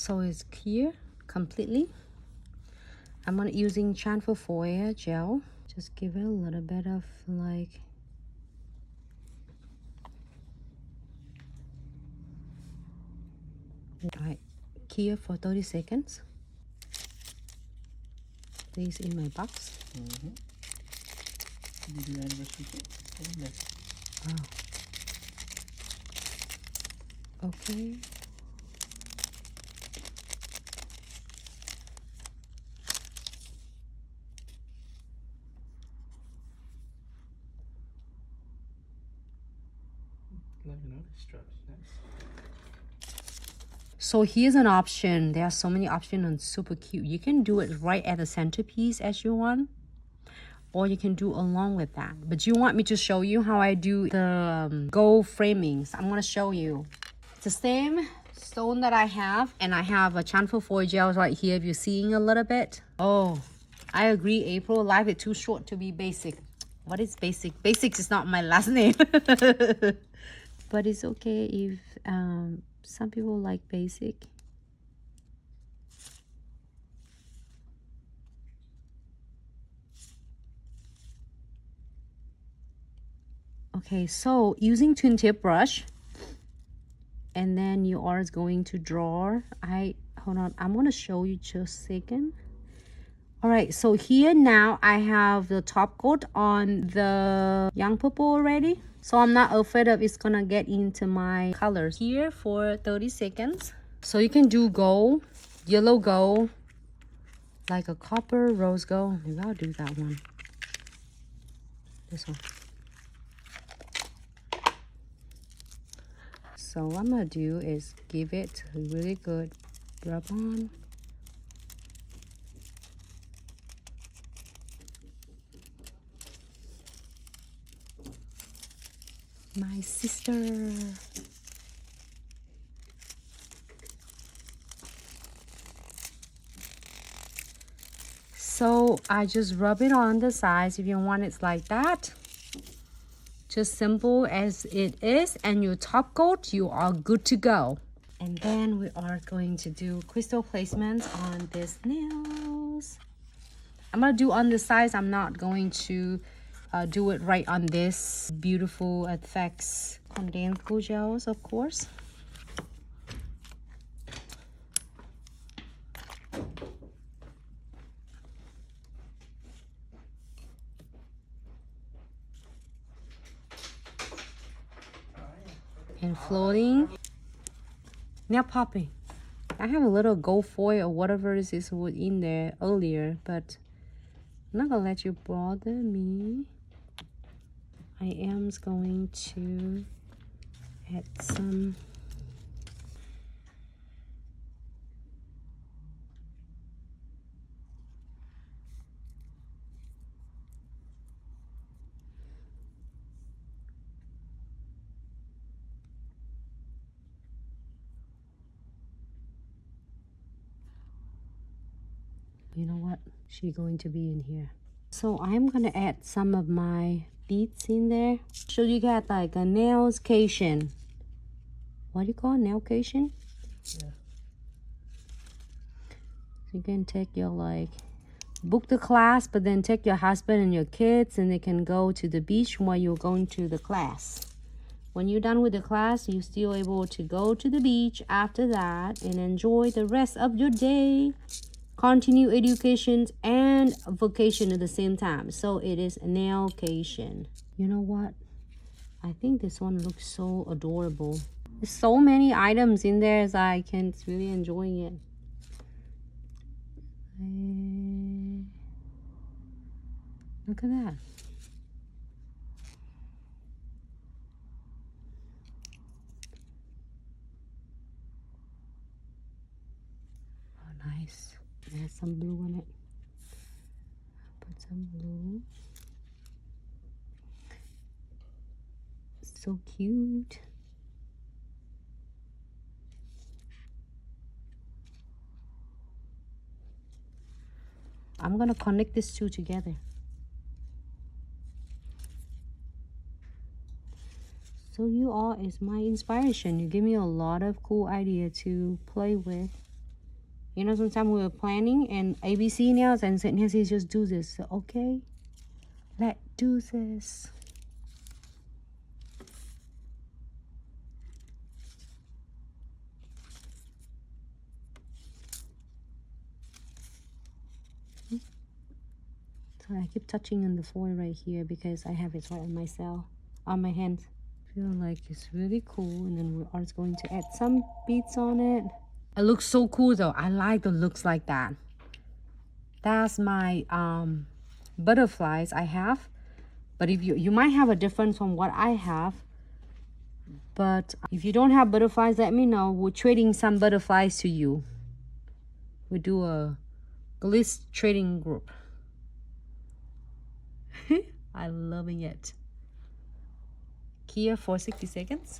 So it's clear completely. I'm gonna using transfer foil gel. Just give it a little bit of like right here for 30 seconds. These in my box. Oh. Okay. So here's an option. There are so many options and super cute. You can do it right at the centerpiece as you want, or you can do along with that. But you want me to show you how I do the gold framings. I'm gonna show you. It's the same stone that I have, and I have a transfer foil gel right here if you're seeing a little bit. Oh, I agree, April. Life is too short to be basic. What is basic? Basic is not my last name. But it's okay if some people like basic. Okay, so using twin tip brush, and then you are going to draw. Hold on, I'm gonna show you just a second. All right, so here now I have the top coat on the young purple already, so I'm not afraid of it's gonna get into my colors. Here for 30 seconds. So you can do gold, yellow gold, like a copper, rose gold. Maybe I'll do that one. This one. So what I'm gonna do is give it a really good rub on. My sister. So I just rub it on the sides if you want it like that. Just simple as it is, and your top coat, you are good to go. And then we are going to do crystal placements on these nails. I'm gonna do on the sides. I'm not going to do it right on this beautiful effects condensed glue gels, of course. And floating. Nail popping. I have a little gold foil or whatever this is in there earlier, but I'm not gonna let you bother me. I am going to add some you know what? She's going to be in here. So I'm gonna add some of my beads in there. So you got like a nailcation. What do you call it? Nailcation? Yeah. You can take your like book the class, but then take your husband and your kids, and they can go to the beach while you're going to the class. When you're done with the class, you're still able to go to the beach after that and enjoy the rest of your day. Continue education and vocation at the same time. So it is nailcation. You know what? I think this one looks so adorable. There's so many items in there as I can really enjoy it. Look at that. Oh, nice. Add some blue in it. Put some blue. So cute. I'm gonna connect these two together. So you all is my inspiration. You give me a lot of cool idea to play with. You know, sometimes we were planning and ABC nails and St. Nancy just do this. So, okay, let's do this. So I keep touching on the foil right here because I have it right on myself, on my hands. Feel like it's really cool, and then we are going to add some beads on it. It looks so cool though. I like the looks like that. That's my butterflies I have, but if you might have a difference from what I have. But if you don't have butterflies, let me know. We're trading some butterflies to you. We do a Glitz trading group. I'm loving it. Here for 60 seconds.